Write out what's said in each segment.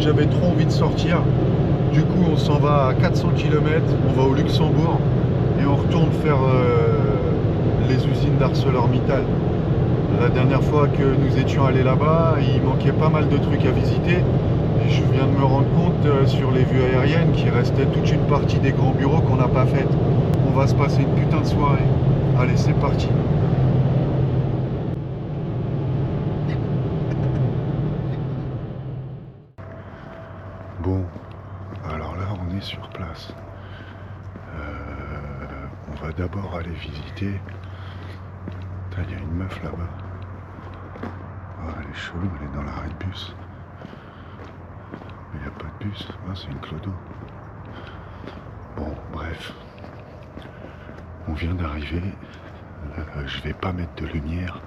j'avais trop envie de sortir. Du coup, on s'en va à 400 km, on va au Luxembourg et on retourne faire les usines d'ArcelorMittal. La dernière fois que nous étions allés là-bas, il manquait pas mal de trucs à visiter. Et je viens de me rendre compte sur les vues aériennes qu'il restait toute une partie des grands bureaux qu'on n'a pas faites. On va se passer une putain de soirée. Allez, c'est parti. Bon, alors là on est sur place. On va d'abord aller visiter. Il y a une meuf là-bas. Ah, elle est chelou, elle est dans l'arrêt de bus. Mais il n'y a pas de bus. Ah, c'est une clodo. Bon, bref. On vient d'arriver. Je vais pas mettre de lumière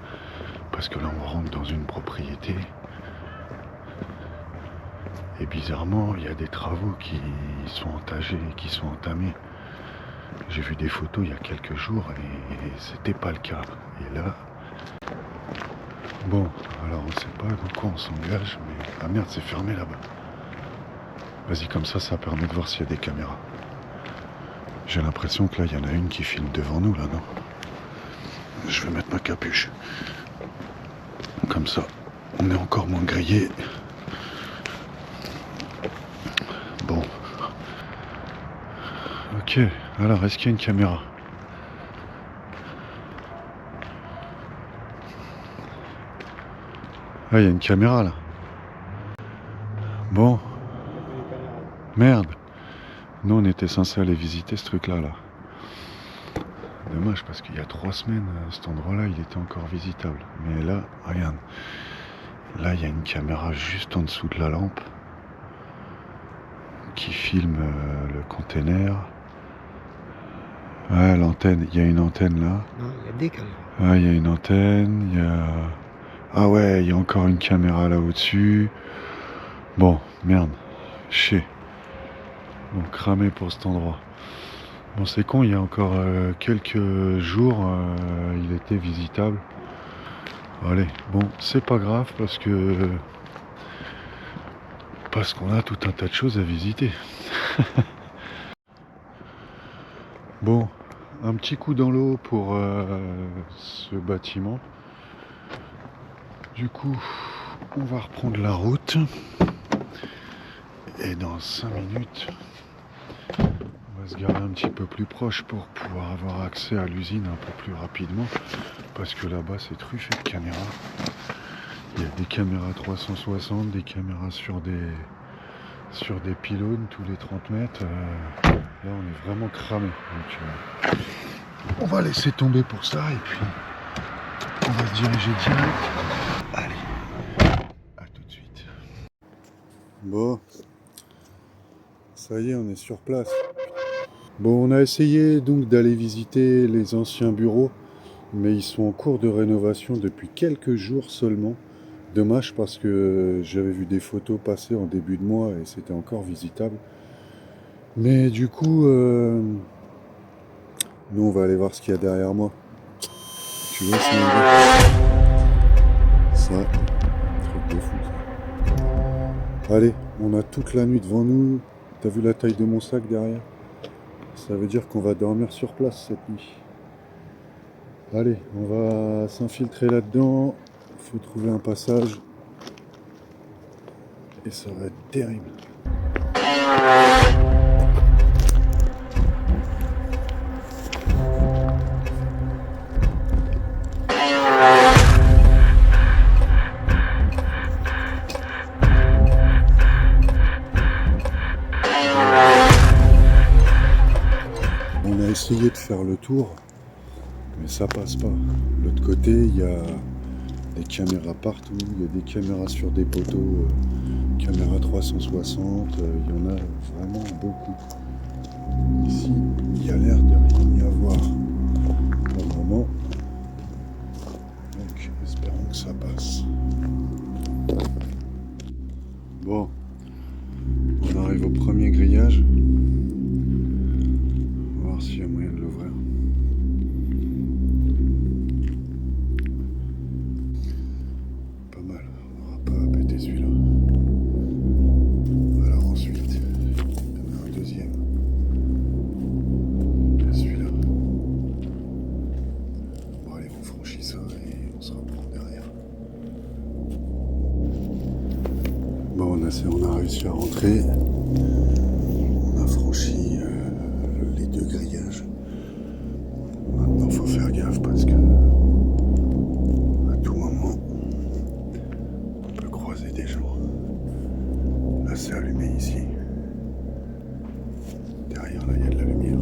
parce que là on rentre dans une propriété. Et bizarrement, il y a des travaux qui sont entagés, qui sont entamés. J'ai vu des photos il y a quelques jours et c'était pas le cas. Et là... Bon, alors on sait pas dans quoi on s'engage, mais... Ah merde, c'est fermé là-bas. Vas-y, comme ça permet de voir s'il y a des caméras. J'ai l'impression que là, il y en a une qui filme devant nous, là, non? Je vais mettre ma capuche. Comme ça, on est encore moins grillé. Bon. Ok, alors, est-ce qu'il y a une caméra? Ah, il y a une caméra, là. Bon. Merde. Nous, on était censé aller visiter ce truc-là, là. Dommage, parce qu'il y a 3 semaines, cet endroit-là, il était encore visitable. Mais là, regarde. Là, il y a une caméra juste en dessous de la lampe qui filme le container. Ouais, l'antenne. Il y a une antenne là. Non, il y a des caméras. Ouais, il y a une antenne. Il y a... Ah ouais, il y a encore une caméra là au-dessus. Bon, merde. Chier. Bon, cramé pour cet endroit. Bon, c'est con, il y a encore quelques jours, il était visitable. Allez, bon, c'est pas grave parce qu'on a tout un tas de choses à visiter. Bon, un petit coup dans l'eau pour ce bâtiment. Du coup, on va reprendre la route. Et dans 5 minutes, on va se garer un petit peu plus proche pour pouvoir avoir accès à l'usine un peu plus rapidement. Parce que là-bas, c'est truffé de caméras. Il y a des caméras 360, des caméras sur des pylônes tous les 30 mètres. Là, on est vraiment cramé. Donc, on va laisser tomber pour ça et puis on va se diriger direct. Allez, à tout de suite. Bon, ça y est, on est sur place. Bon, on a essayé donc d'aller visiter les anciens bureaux, mais ils sont en cours de rénovation depuis quelques jours seulement. Dommage parce que j'avais vu des photos passer en début de mois et c'était encore visitable. Mais du coup, nous on va aller voir ce qu'il y a derrière moi. Tu vois, c'est ça, truc de fou. Allez, on a toute la nuit devant nous. T'as vu la taille de mon sac derrière? Ça veut dire qu'on va dormir sur place cette nuit. Allez, on va s'infiltrer là-dedans. Il faut trouver un passage. Et ça va être terrible. On a essayé de faire le tour, mais ça passe pas. De l'autre côté, il y a des caméras partout, il y a des caméras sur des poteaux, caméras 360, il y en a vraiment beaucoup. Ici, il y a l'air de rien y avoir pour le moment. Donc, espérons que ça passe. Bon, on arrive au premier grillage. On va voir s'il y a moyen de l'ouvrir. Pas mal, on va pas péter celui-là. a réussi à rentrer. On a franchi les 2 grillages. Maintenant, faut faire gaffe parce que à tout moment, on peut croiser des gens. Là, c'est allumé ici. Derrière, là, il y a de la lumière.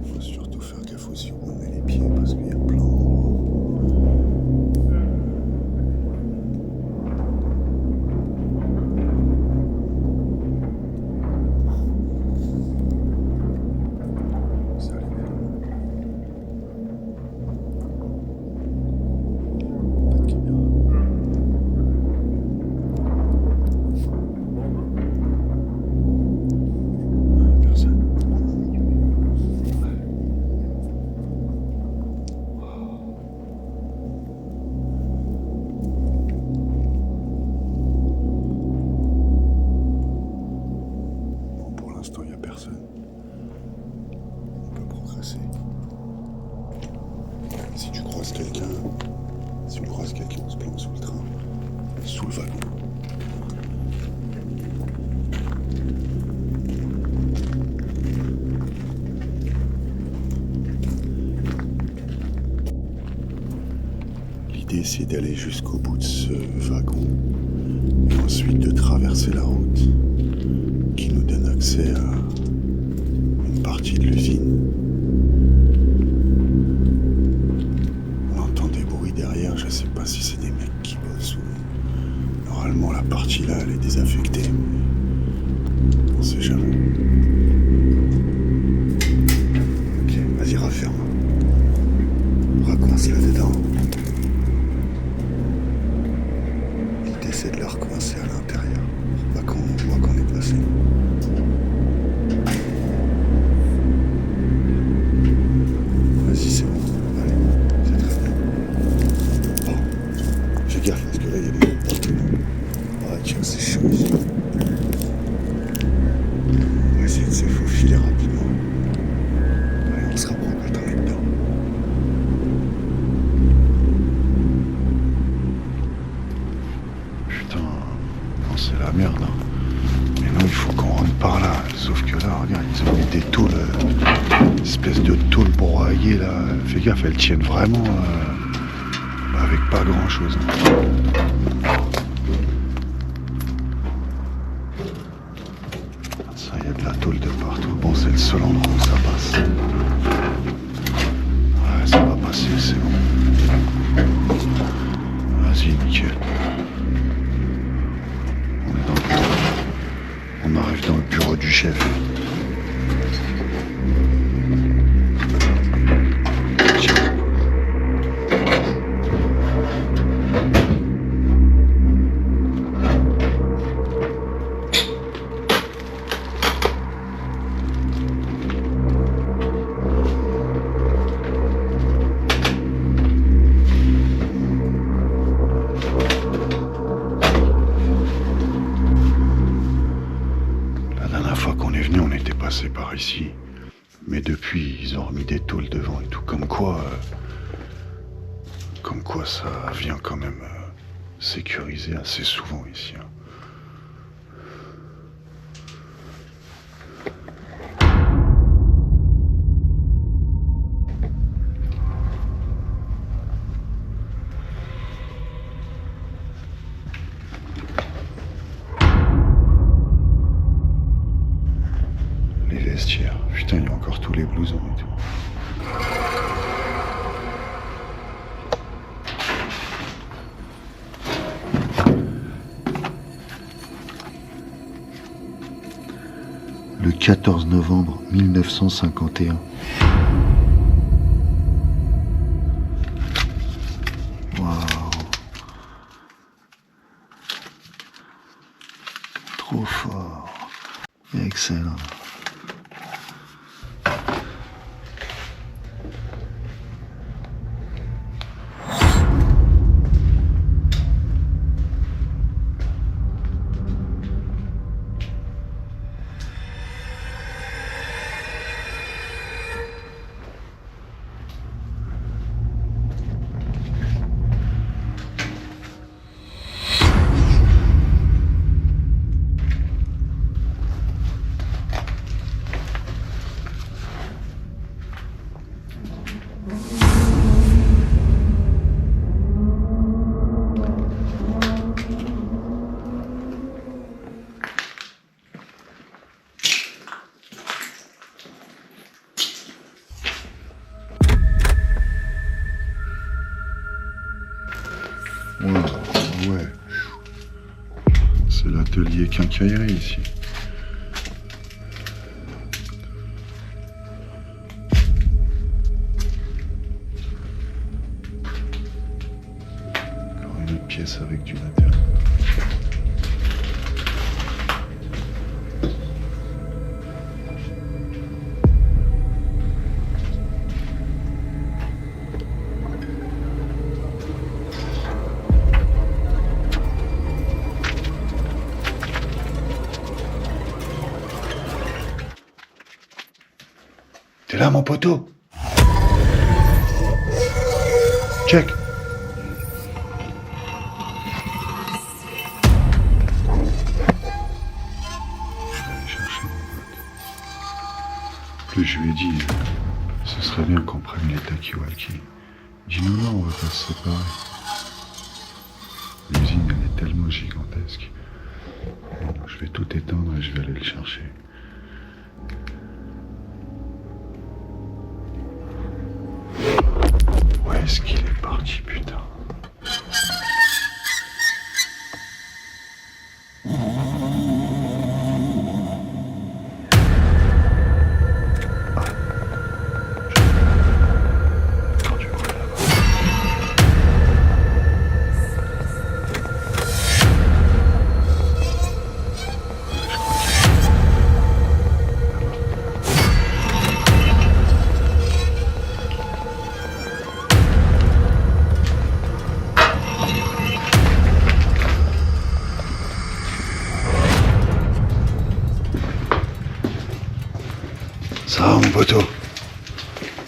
Faut surtout faire gaffe aussi où on met les pieds parce qu'il y a plein d'endroits. C'est allumé là. Pas de caméra. Personne. Bon, pour l'instant, il n'y a personne. On peut progresser. Si tu croises quelqu'un, on se plante sous le train, sous le wagon. L'idée, c'est d'aller jusqu'au bout de ce wagon et ensuite de traverser la route qui nous donne accès à une partie de l'usine. On entend des bruits derrière, je sais pas si c'est des mecs qui bossent ou... Normalement, la partie là, elle est désaffectée, mais on sait jamais. Ok, vas-y, referme. Recoince là-dedans. L'idée, c'est de la recoincer à l'intérieur. Pas qu'on voit qu'on est passé. Vas-y, c'est bon. Allez, c'est très bien. Bon, fais gaffe parce que là, il y a des gens partout. Ah, tiens, c'est chaud ici. On va essayer de se faufiler rapidement. Allez, on se rapproche quand on est dedans. Putain, non, c'est la merde. Hein. Mais non, il faut qu'on rentre par là. Sauf que là, regarde, ils ont mis des tôles, espèce de tôles broyées là. Fais gaffe, elles tiennent vraiment avec pas grand chose. Ça, il y a de la tôle de partout. Bon, c'est le seul endroit où ça passe. Ouais, ça va passer, c'est bon. Vas-y, nickel. On arrive dans le bureau du chef. Tiens. Passé par ici, mais depuis ils ont remis des tôles devant et tout, comme quoi ça vient quand même sécuriser assez souvent ici. Hein. Putain, il y a encore tous les blousons et tout. Le 14 novembre 1951. Waouh. Trop fort. Excellent. Ouais. C'est l'atelier quincaillerie ici. Encore une autre pièce avec du matériel. T'es là, mon poteau? Check. Je vais aller chercher mon pote. Plus je lui ai dit, ce serait bien qu'on prenne les talkie-walkie. Il dit non, on va pas se séparer. L'usine, elle est tellement gigantesque. Je vais tout éteindre et je vais aller le chercher. Où est-ce qu'il est parti, putain? Ça va, mon poteau?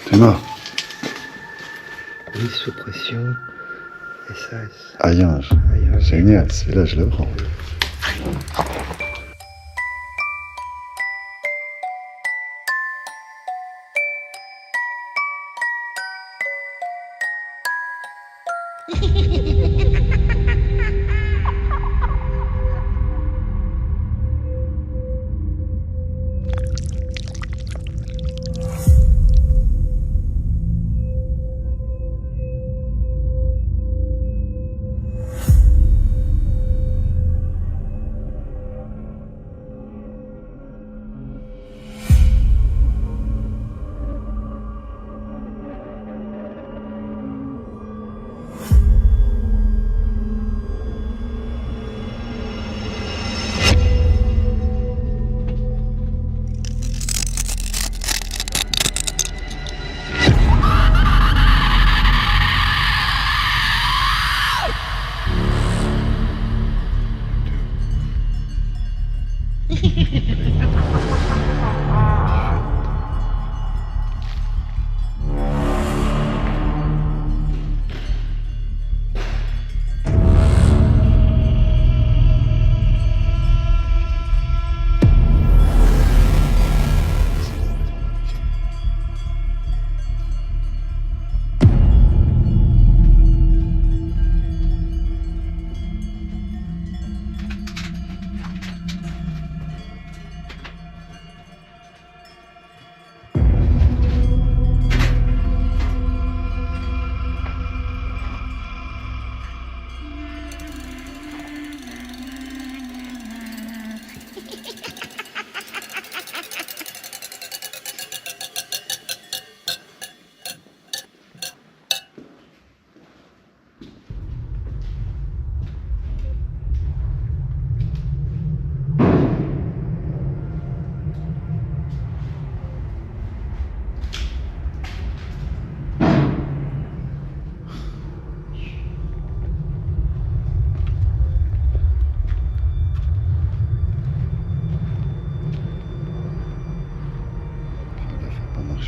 T'es mort? Mise sous pression, SAS. Aïe, génial, c'est là je le prends.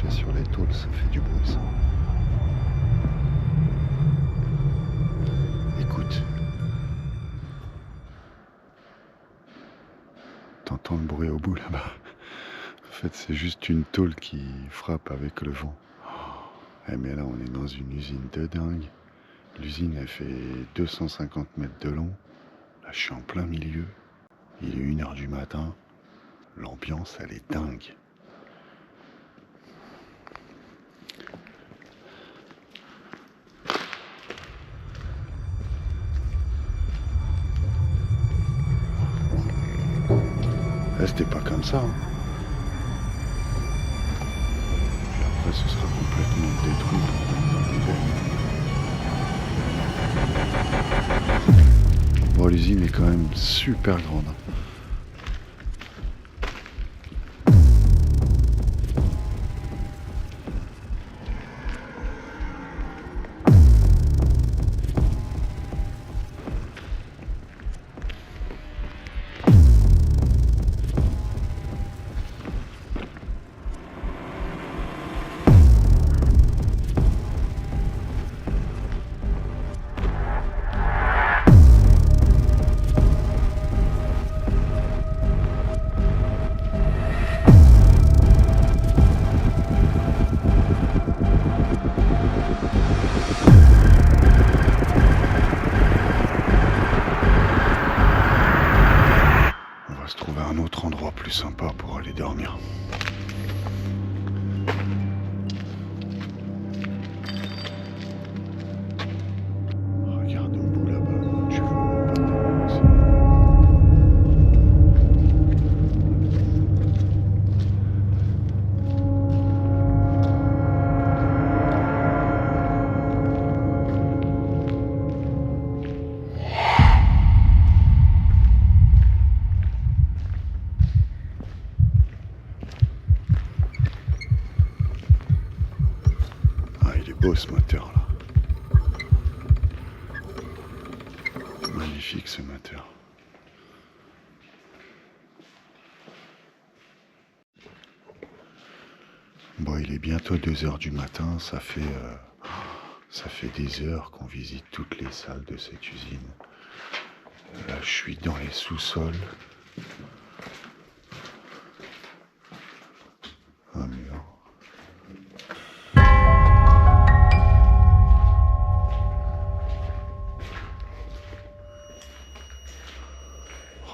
Sur les tôles, ça fait du bruit ça. Écoute. T'entends le bruit au bout là-bas? En fait, c'est juste une tôle qui frappe avec le vent. Eh, mais là, on est dans une usine de dingue. L'usine, elle fait 250 mètres de long. Là, je suis en plein milieu. Il est 1h du matin. L'ambiance, elle est dingue. c'était pas comme ça. Hein. Puis après, ce sera complètement détruit pour l'hiver. Bon, l'usine est quand même super grande. Un autre endroit plus sympa pour aller dormir. Regarde au bout là-bas, tu vois même pas tellement que c'est. Il est beau ce moteur là. Magnifique ce moteur. Bon, il est bientôt 2 h du matin, ça fait des heures qu'on visite toutes les salles de cette usine. Là, je suis dans les sous-sols. Un mur.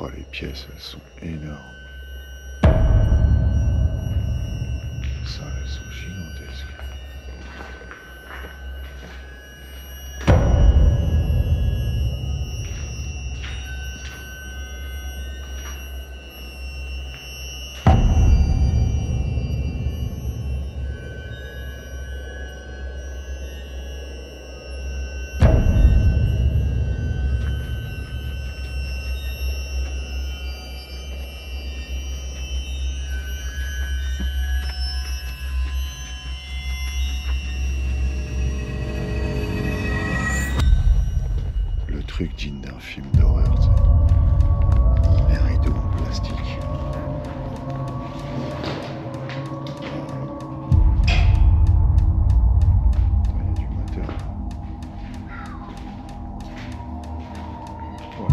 Oh, les pièces, elles sont énormes. Ça, elles sont gigantesques. Truc digne d'un film d'horreur, tu sais. Les rideaux en plastique. Il y a du moteur. Oh.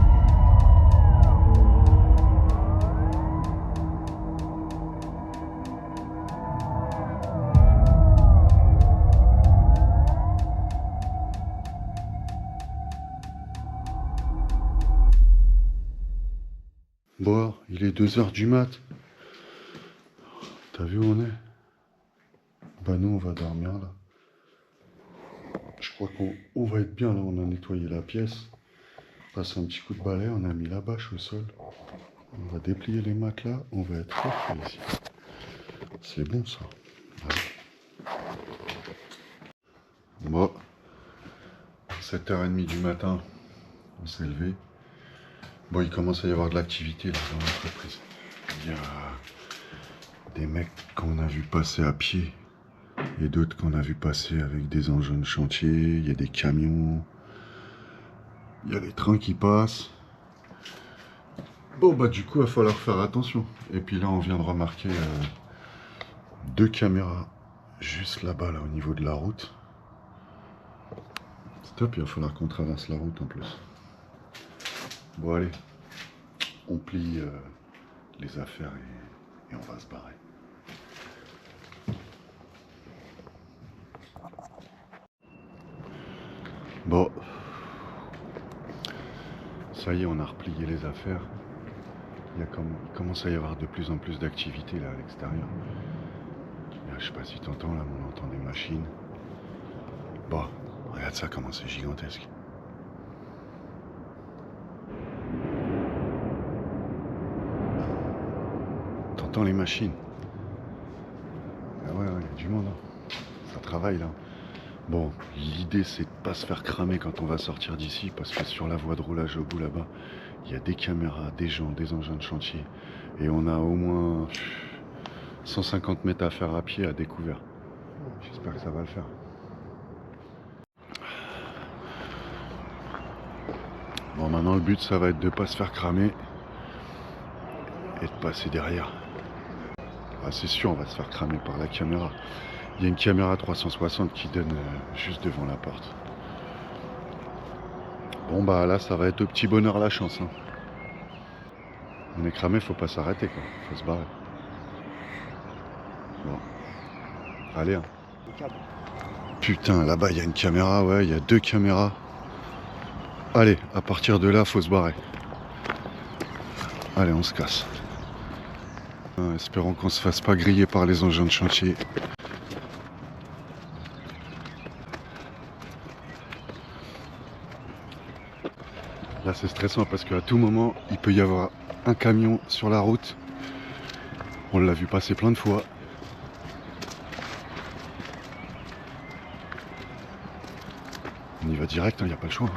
Bon, il est 2 h du mat. T'as vu où on est? Bah nous on va dormir là. Je crois qu'on va être bien là, on a nettoyé la pièce. Passe un petit coup de balai, on a mis la bâche au sol. On va déplier les matelas, on va être parfait ici. C'est bon ça. Ouais. Bon, 7 h 30 du matin, on s'est levé. Bon, il commence à y avoir de l'activité là dans l'entreprise. Il y a des mecs qu'on a vu passer à pied et d'autres qu'on a vu passer avec des engins de chantier. Il y a des camions, il y a les trains qui passent. Bon, bah du coup, il va falloir faire attention. Et puis là, on vient de remarquer 2 caméras juste là-bas, là, au niveau de la route. C'est top, il va falloir qu'on traverse la route en plus. Bon, allez, on plie les affaires et on va se barrer. Bon, ça y est, on a replié les affaires. Il commence à y avoir de plus en plus d'activité là à l'extérieur. Je sais pas si t'entends là, mais on entend des machines. Bon, regarde ça, comment c'est gigantesque. t'entends les machines. Ah ouais, il y a du monde. Hein. Ça travaille là. Bon, l'idée c'est de pas se faire cramer quand on va sortir d'ici, parce que sur la voie de roulage au bout là-bas, il y a des caméras, des gens, des engins de chantier. Et on a au moins 150 mètres à faire à pied à découvert. J'espère que ça va le faire. Bon, maintenant le but ça va être de pas se faire cramer et de passer derrière. Ah, c'est sûr, on va se faire cramer par la caméra. Il y a une caméra 360 qui donne juste devant la porte. Bon bah là ça va être au petit bonheur la chance. Hein. On est cramé, faut pas s'arrêter quoi, faut se barrer. Bon. Allez. Hein. Putain, là-bas il y a une caméra, ouais, il y a 2 caméras. Allez, à partir de là, faut se barrer. Allez, on se casse. Espérons qu'on se fasse pas griller par les engins de chantier. Là c'est stressant parce qu'à tout moment il peut y avoir un camion sur la route. On l'a vu passer plein de fois. On y va direct, il n'y a pas le choix.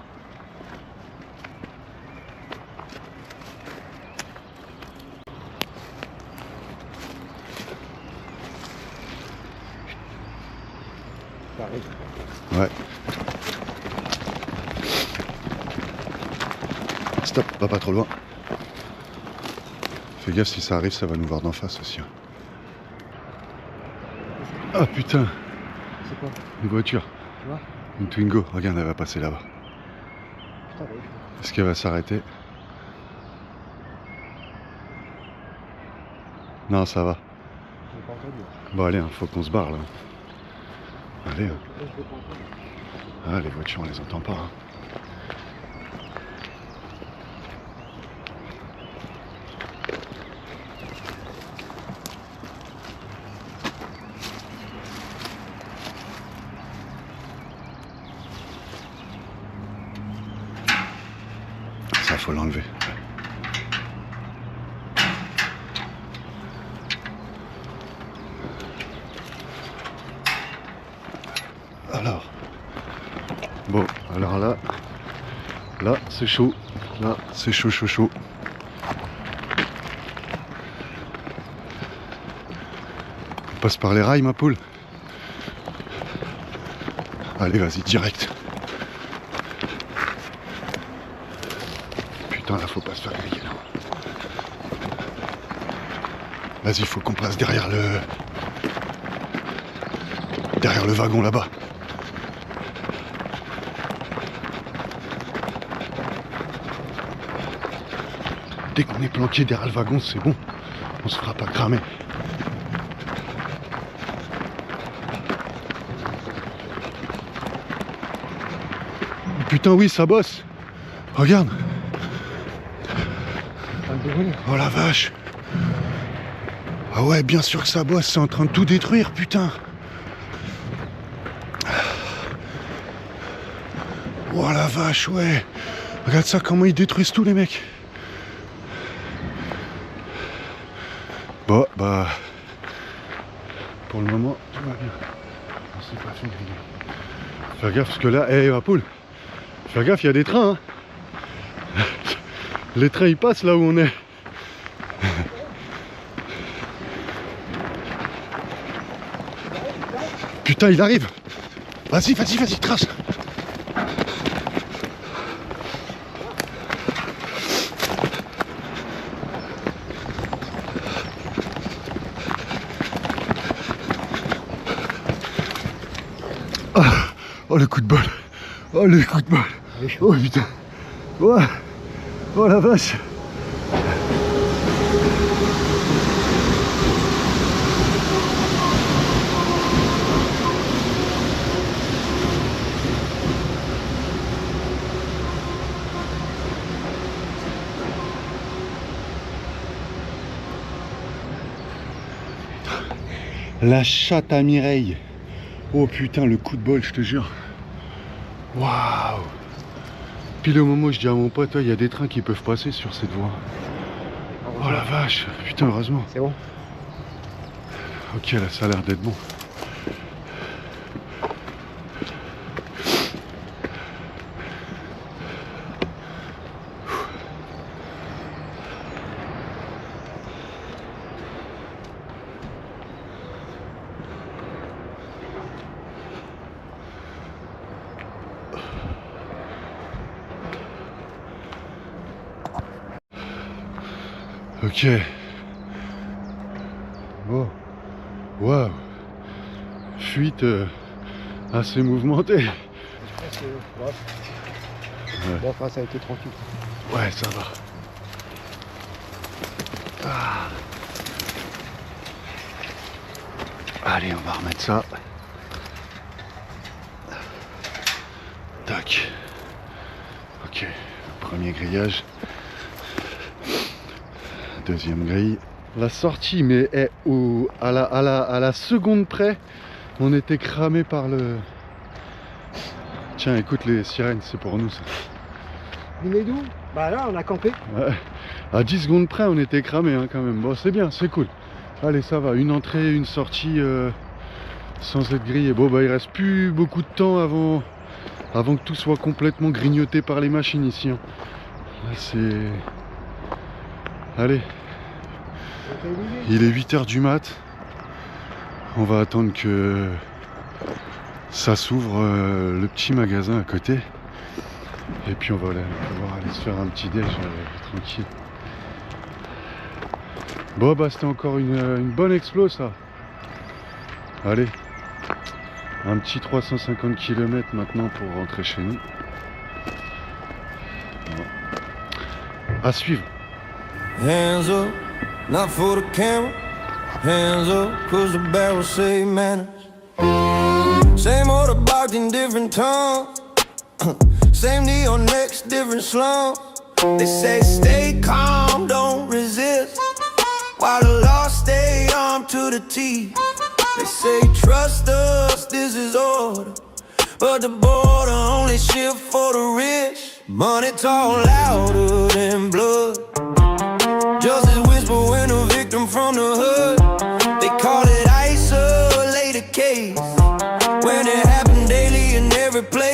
Ouais. Stop, va pas trop loin. Fais gaffe, si ça arrive, ça va nous voir d'en face aussi. Ah putain. C'est quoi? Une voiture. Tu vois? Une Twingo. Regarde, elle va passer là-bas. Est-ce qu'elle va s'arrêter? Non, ça va. Bon allez, faut qu'on se barre là. Allez. Ah, les voitures, on les entend pas. Hein. Ça, faut l'enlever. Alors. Bon, alors là c'est chaud. Là, c'est chaud, chaud, chaud. On passe par les rails, ma poule. Allez, vas-y, direct. Putain, là, faut pas se faire griller, là. Vas-y, faut qu'on passe derrière le wagon, là-bas. Dès qu'on est planqué derrière le wagon, c'est bon. On se fera pas cramer. Putain, oui, ça bosse. Regarde. Oh la vache. Ah ouais, bien sûr que ça bosse. C'est en train de tout détruire, putain. Oh la vache, ouais. Regarde ça, comment ils détruisent tous les mecs. Bon, bah, pour le moment, tout va bien. On s'est pas fait griller. Faire gaffe, parce que là, hé, ma poule, faire gaffe, il y a des trains. Hein. Les trains, ils passent là où on est. Putain, il arrive. Vas-y, vas-y, vas-y, trace. Oh le coup de bol. Oh le coup de bol. Oh putain. Oh, oh la vache. La chatte à Mireille. Oh putain, le coup de bol, je te jure. Waouh. Pile au moment où je dis à mon pote, il y a des trains qui peuvent passer sur cette voie. Oh la vache. Putain, heureusement. C'est bon? Ok, là ça a l'air d'être bon. Ok. Bon. Waouh. Fuite assez mouvementée. Bon, enfin, ça a été tranquille. Ouais, ça va. Ah. Allez, on va remettre ça. Tac. Ok. Premier grillage. Deuxième grille. La sortie, mais à la seconde près, on était cramé par le... Tiens, écoute les sirènes, c'est pour nous ça. On est d'où? Bah là, on a campé. Ouais. À 10 secondes près, on était cramé hein, quand même. Bon, c'est bien, c'est cool. Allez, ça va. Une entrée, une sortie sans être grillé. Bon, bah, il reste plus beaucoup de temps avant que tout soit complètement grignoté par les machines ici. Hein. Là, c'est... Allez. Il est 8 h du mat. On va attendre que ça s'ouvre le petit magasin à côté. Et puis on va pouvoir aller se faire un petit déj tranquille. Bon bah c'était encore une bonne explo ça. Allez. Un petit 350 km maintenant pour rentrer chez nous. Bon. À suivre. Hands up, not for the camera. Hands up, cause the barrel say manners. Same order barked in different tones. Same neon next, different slums. They say stay calm, don't resist. While the law stay armed to the teeth. They say trust us, this is order. But the border only shift for the rich. Money talk louder than blood. Justice whisper when a victim from the hood. They call it isolated case. When it happen daily in every place.